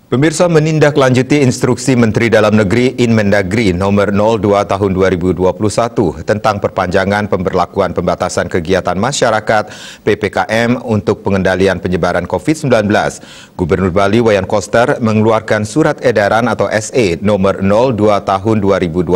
Pemirsa, menindaklanjuti instruksi Menteri Dalam Negeri Inmendagri nomor 02 tahun 2021 tentang perpanjangan pemberlakuan pembatasan kegiatan masyarakat PPKM untuk pengendalian penyebaran COVID-19. Gubernur Bali Wayan Koster mengeluarkan surat edaran atau SE nomor 02 tahun 2021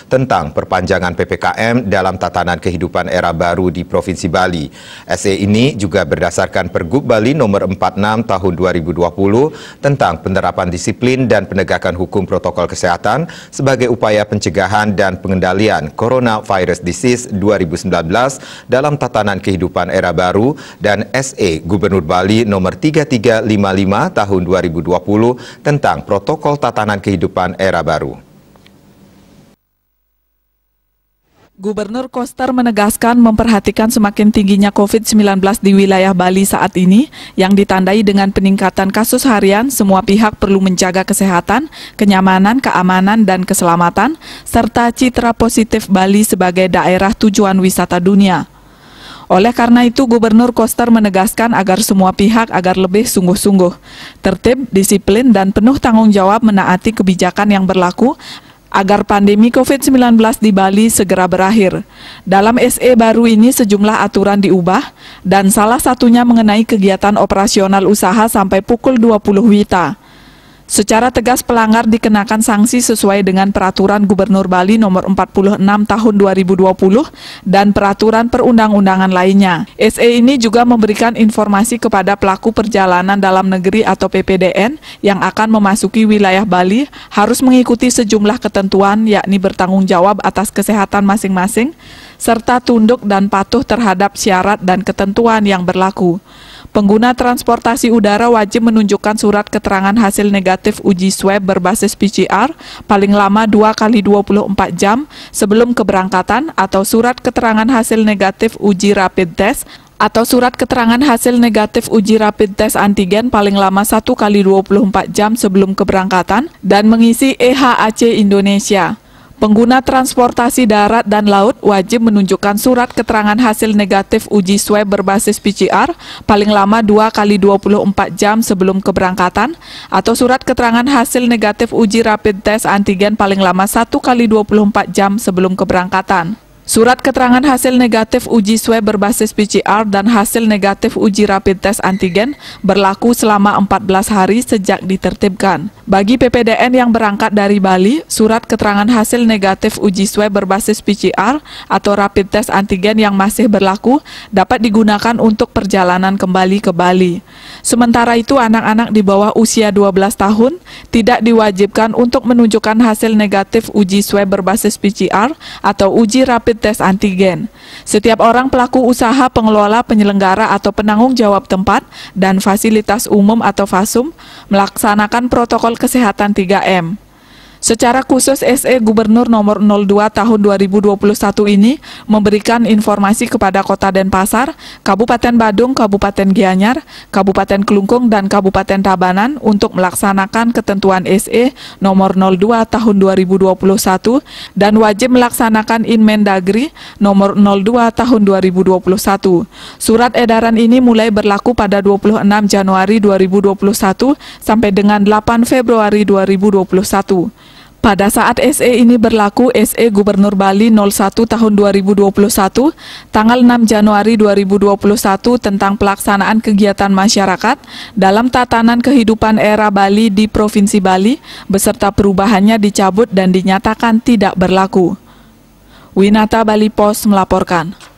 tentang perpanjangan PPKM dalam tatanan kehidupan era baru di Provinsi Bali. SE ini juga berdasarkan Pergub Bali nomor 46 tahun 2020 tentang penerapan disiplin dan penegakan hukum protokol kesehatan sebagai upaya pencegahan dan pengendalian Coronavirus Disease 2019 dalam tatanan kehidupan era baru dan SE Gubernur Bali nomor 3355 tahun 2020 tentang protokol tatanan kehidupan era baru. Gubernur Koster menegaskan memperhatikan semakin tingginya COVID-19 di wilayah Bali saat ini yang ditandai dengan peningkatan kasus harian. Semua pihak perlu menjaga kesehatan, kenyamanan, keamanan, dan keselamatan, serta citra positif Bali sebagai daerah tujuan wisata dunia. Oleh karena itu, Gubernur Koster menegaskan agar semua pihak agar lebih sungguh-sungguh, tertib, disiplin, dan penuh tanggung jawab menaati kebijakan yang berlaku agar pandemi COVID-19 di Bali segera berakhir. Dalam SE baru ini sejumlah aturan diubah dan salah satunya mengenai kegiatan operasional usaha sampai pukul 20 WITA. Secara tegas pelanggar dikenakan sanksi sesuai dengan Peraturan Gubernur Bali nomor 46 tahun 2020 dan peraturan perundang-undangan lainnya. SE ini juga memberikan informasi kepada pelaku perjalanan dalam negeri atau PPDN yang akan memasuki wilayah Bali harus mengikuti sejumlah ketentuan, yakni bertanggung jawab atas kesehatan masing-masing serta tunduk dan patuh terhadap syarat dan ketentuan yang berlaku. Pengguna transportasi udara wajib menunjukkan surat keterangan hasil negatif uji swab berbasis PCR paling lama 2 kali 24 jam sebelum keberangkatan atau surat keterangan hasil negatif uji rapid test atau surat keterangan hasil negatif uji rapid test antigen paling lama 1 kali 24 jam sebelum keberangkatan dan mengisi EHAC Indonesia. Pengguna transportasi darat dan laut wajib menunjukkan surat keterangan hasil negatif uji swab berbasis PCR paling lama 2 kali 24 jam sebelum keberangkatan atau surat keterangan hasil negatif uji rapid test antigen paling lama 1 kali 24 jam sebelum keberangkatan. Surat keterangan hasil negatif uji swab berbasis PCR dan hasil negatif uji rapid test antigen berlaku selama 14 hari sejak ditertibkan. Bagi PPDN yang berangkat dari Bali, surat keterangan hasil negatif uji swab berbasis PCR atau rapid test antigen yang masih berlaku dapat digunakan untuk perjalanan kembali ke Bali. Sementara itu, anak-anak di bawah usia 12 tahun tidak diwajibkan untuk menunjukkan hasil negatif uji swab berbasis PCR atau uji rapid tes antigen. Setiap orang pelaku usaha, pengelola, penyelenggara atau penanggung jawab tempat dan fasilitas umum atau FASUM melaksanakan protokol kesehatan 3M. Secara khusus SE Gubernur nomor 02 tahun 2021 ini memberikan informasi kepada Kota Denpasar, Kabupaten Badung, Kabupaten Gianyar, Kabupaten Kelungkung, dan Kabupaten Tabanan untuk melaksanakan ketentuan SE nomor 02 tahun 2021 dan wajib melaksanakan Inmendagri nomor 02 tahun 2021. Surat edaran ini mulai berlaku pada 26 Januari 2021 sampai dengan 8 Februari 2021. Pada saat SE ini berlaku, SE Gubernur Bali 01 tahun 2021, tanggal 6 Januari 2021 tentang pelaksanaan kegiatan masyarakat dalam tatanan kehidupan era Bali di Provinsi Bali, beserta perubahannya dicabut dan dinyatakan tidak berlaku. Winata Bali Pos melaporkan.